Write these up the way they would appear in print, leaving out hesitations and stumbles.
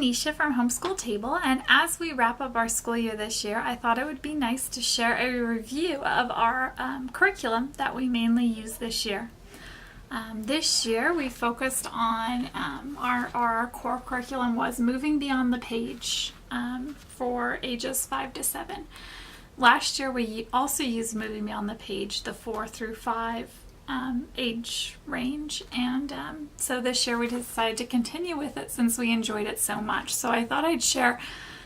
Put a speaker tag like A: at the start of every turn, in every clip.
A: Tanisha from Homeschooltable, and as we wrap up our school year this year, I thought it would be nice to share a review of our curriculum that we mainly use this year. This year we focused on our core curriculum was Moving Beyond the Page for ages 5 to 7. Last year we also used Moving Beyond the Page, the 4 through 5 age range, and so this year we decided to continue with it since we enjoyed it so much. So I thought I'd share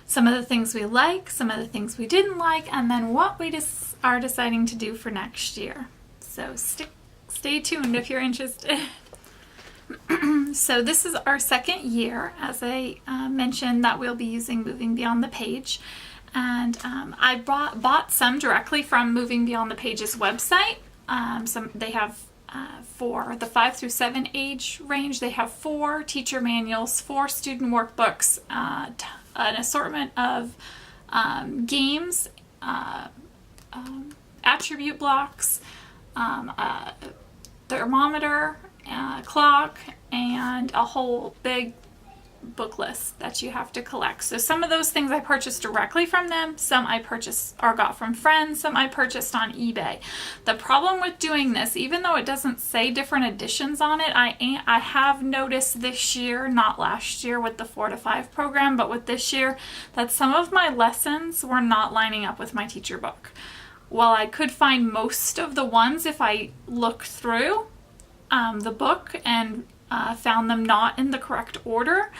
A: some of the things we like, some of the things we didn't like, and then what we are deciding to do for next year. So stay tuned if you're interested. So this is our second year, as I mentioned, that we'll be using Moving Beyond the Page. And I bought some directly from Moving Beyond the Page's website. They have for the 5 through 7 age range, they have 4 teacher manuals, 4 student workbooks, an assortment of games, attribute blocks, thermometer, clock, and a whole big book list that you have to collect. So some of those things I purchased directly from them, some I purchased or got from friends, some I purchased on eBay. The problem with doing this, even though it doesn't say different editions on it, I have noticed this year, not last year with the 4 to 5 program, but with this year, that some of my lessons were not lining up with my teacher book. While I could find most of the ones if I looked through the book and found them not in the correct order,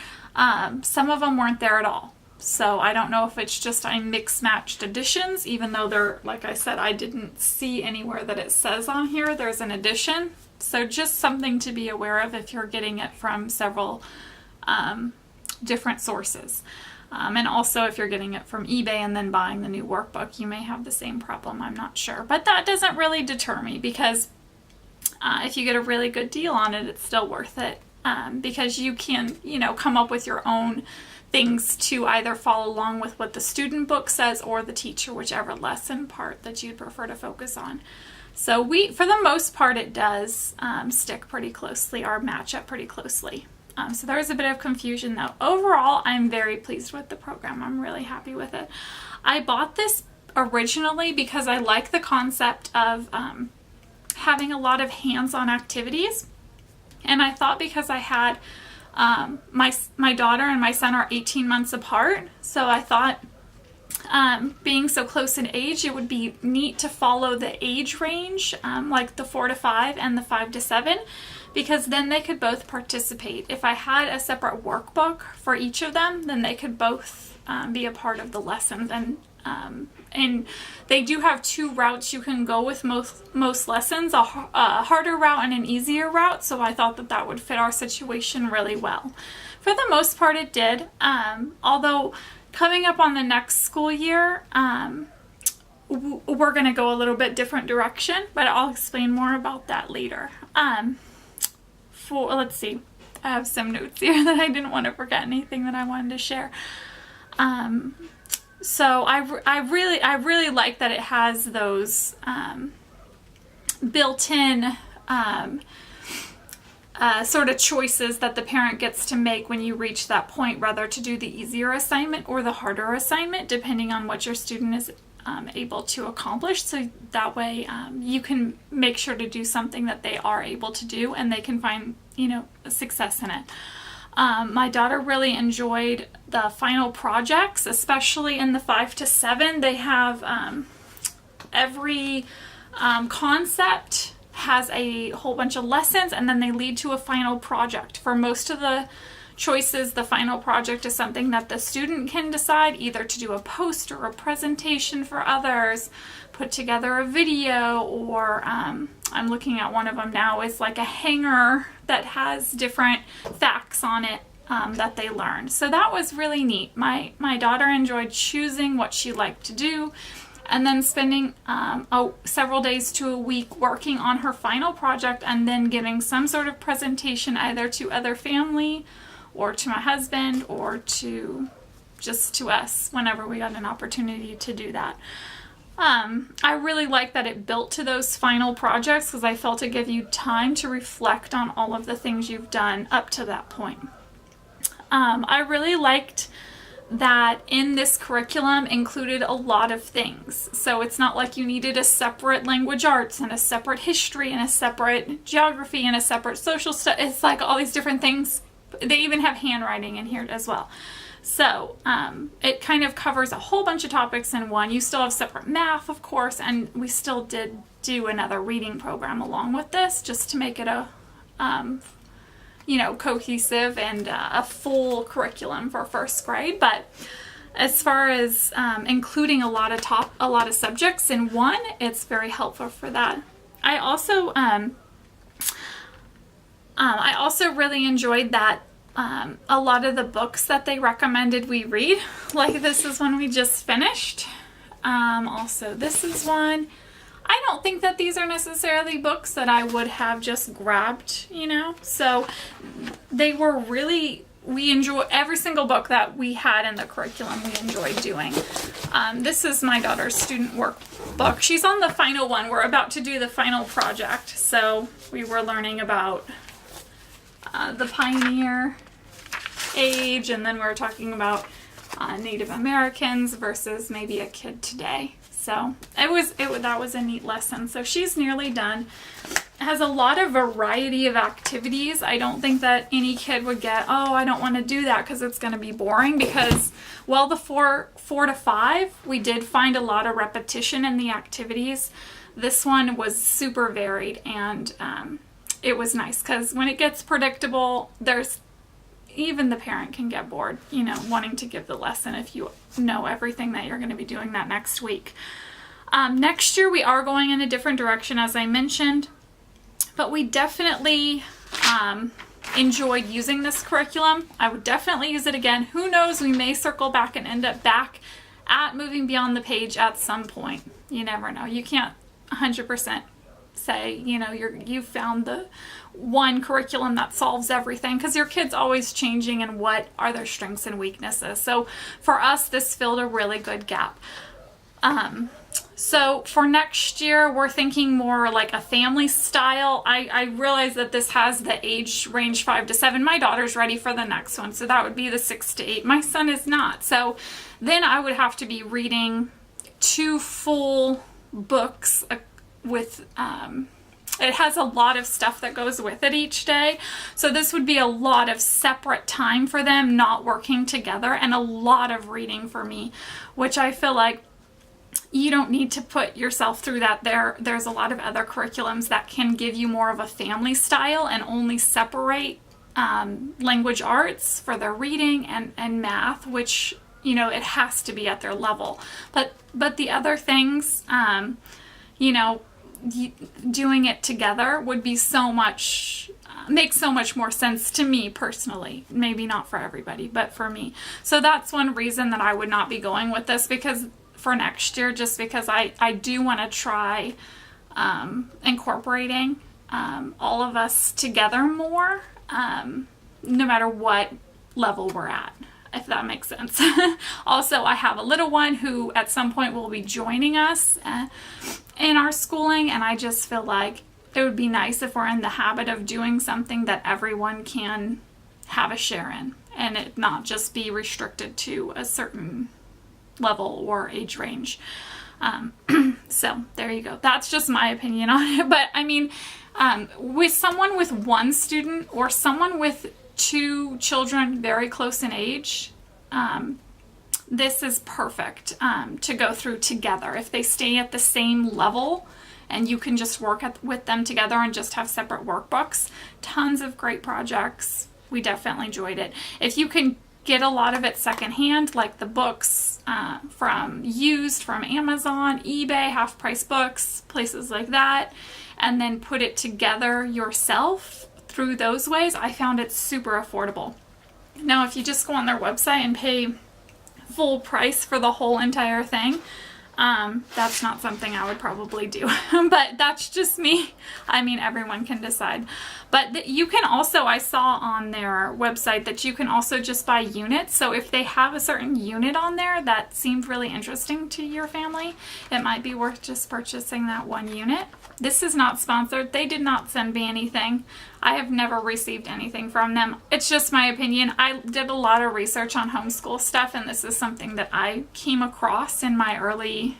A: some of them weren't there at all. So I don't know if it's just I mix-matched editions, even though they're, like I said, I didn't see anywhere that it says on here there's an edition. So just something to be aware of if you're getting it from several different sources. And also if you're getting it from eBay and then buying the new workbook, you may have the same problem, I'm not sure. But that doesn't really deter me, because if you get a really good deal on it, it's still worth it, because you can, come up with your own things to either follow along with what the student book says or the teacher, whichever lesson part that you'd prefer to focus on. So for the most part, it does stick pretty closely or match up pretty closely. So there was a bit of confusion though. Overall, I'm very pleased with the program. I'm really happy with it. I bought this originally because I like the concept of having a lot of hands-on activities, and I thought because I had my daughter and my son are 18 months apart, so I thought being so close in age, it would be neat to follow the age range, like the 4 to 5 and the 5 to 7, because then they could both participate. If I had a separate workbook for each of them, then they could both be a part of the lessons. And they do have 2 routes you can go with most lessons, a harder route and an easier route, so I thought that would fit our situation really well. For the most part, it did, although coming up on the next school year, we're going to go a little bit different direction, but I'll explain more about that later. Let's see, I have some notes here that I didn't want to forget anything that I wanted to share. So I really like that it has those built-in sort of choices that the parent gets to make when you reach that point, whether to do the easier assignment or the harder assignment, depending on what your student is able to accomplish. So that way you can make sure to do something that they are able to do and they can find, success in it. My daughter really enjoyed the final projects, especially in the 5 to 7. They have every concept has a whole bunch of lessons, and then they lead to a final project. For most of the choices, the final project is something that the student can decide, either to do a poster or a presentation for others, put together a video, or I'm looking at one of them now, is like a hanger that has different facts on it that they learned. So that was really neat. My daughter enjoyed choosing what she liked to do, and then spending several days to a week working on her final project, and then giving some sort of presentation either to other family or to my husband or just to us whenever we got an opportunity to do that. I really like that it built to those final projects, because I felt it gave you time to reflect on all of the things you've done up to that point. I really liked that in this curriculum included a lot of things. So it's not like you needed a separate language arts and a separate history and a separate geography and a separate social studies. It's like all these different things. They even have handwriting in here as well. So it kind of covers a whole bunch of topics in one. You still have separate math, of course, and we still did do another reading program along with this just to make it a cohesive and a full curriculum for first grade. But as far as including a lot of subjects in one, it's very helpful for that. I also really enjoyed that a lot of the books that they recommended we read, like this is one we just finished. Also, this is one. I don't think that these are necessarily books that I would have just grabbed, So they were really, we enjoy every single book that we had in the curriculum we enjoyed doing. This is my daughter's student workbook. She's on the final one. We're about to do the final project. So we were learning about the pioneer age, and then we were talking about Native Americans versus maybe a kid today. So that was a neat lesson. So she's nearly done. It has a lot of variety of activities. I don't think that any kid would get, oh, I don't want to do that because it's going to be boring, because, well, the 4 to 5, we did find a lot of repetition in the activities. This one was super varied, and it was nice because when it gets predictable, even the parent can get bored, wanting to give the lesson if you know everything that you're going to be doing that next week. Next year we are going in a different direction, as I mentioned, but we definitely enjoyed using this curriculum. I would definitely use it again. Who knows, we may circle back and end up back at Moving Beyond the Page at some point. You never know. You can't 100% say, you found the one curriculum that solves everything, because your kid's always changing and what are their strengths and weaknesses. So for us, this filled a really good gap. So for next year, we're thinking more like a family style. I realize that this has the age range 5 to 7. My daughter's ready for the next one, so that would be the 6 to 8. My son is not. So then I would have to be reading 2 full books with it has a lot of stuff that goes with it each day. So this would be a lot of separate time for them, not working together, and a lot of reading for me, which I feel like you don't need to put yourself through that. There's a lot of other curriculums that can give you more of a family style and only separate language arts for their reading and math, which, it has to be at their level. But the other things, doing it together would be makes so much more sense to me personally. Maybe not for everybody, but for me. So that's one reason that I would not be going with this, because for next year, just because I do want to try incorporating all of us together more, no matter what level we're at, if that makes sense. Also, I have a little one who at some point will be joining us in our schooling, and I just feel like it would be nice if we're in the habit of doing something that everyone can have a share in, and it not just be restricted to a certain level or age range. So there you go. That's just my opinion on it. But I mean, with someone with one student or someone with 2 children very close in age, this is perfect to go through together. If they stay at the same level and you can just work with them together and just have separate workbooks, tons of great projects. We definitely enjoyed it. If you can get a lot of it secondhand, like the books used from Amazon, eBay, Half Price Books, places like that, and then put it together yourself through those ways, I found it super affordable. Now, if you just go on their website and pay full price for the whole entire thing, That's not something I would probably do, but that's just me. I mean, everyone can decide. But you can also, I saw on their website that you can also just buy units. So if they have a certain unit on there that seemed really interesting to your family, it might be worth just purchasing that one unit. This is not sponsored. They did not send me anything. I have never received anything from them. It's just my opinion. I did a lot of research on homeschool stuff, and this is something that I came across in my early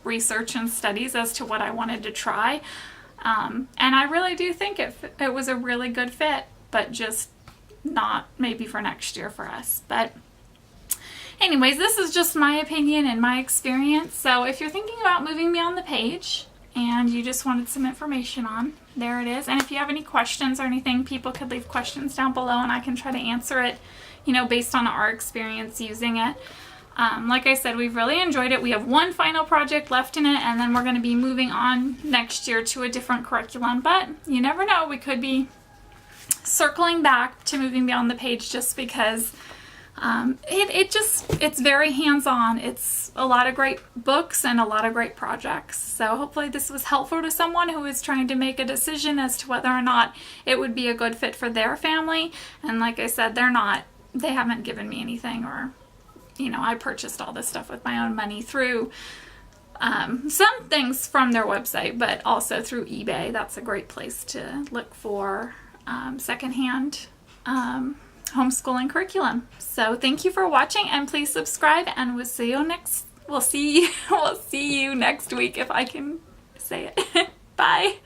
A: research and studies as to what I wanted to try. And I really do think it was a really good fit, but just not maybe for next year for us. But anyways, this is just my opinion and my experience. So if you're thinking about moving beyond the page and you just wanted some information on, there it is. And if you have any questions or anything, people could leave questions down below and I can try to answer it, you know, based on our experience using it. Like I said, we've really enjoyed it. We have one final project left in it, and then we're going to be moving on next year to a different curriculum. But you never know, we could be circling back to moving beyond the page just because it's very hands-on. It's a lot of great books and a lot of great projects. So hopefully this was helpful to someone who is trying to make a decision as to whether or not it would be a good fit for their family. And like I said, they haven't given me anything, or you know, I purchased all this stuff with my own money through some things from their website, but also through eBay. That's a great place to look for secondhand homeschooling curriculum. So thank you for watching, and please subscribe, and we'll see you next week if I can say it. Bye.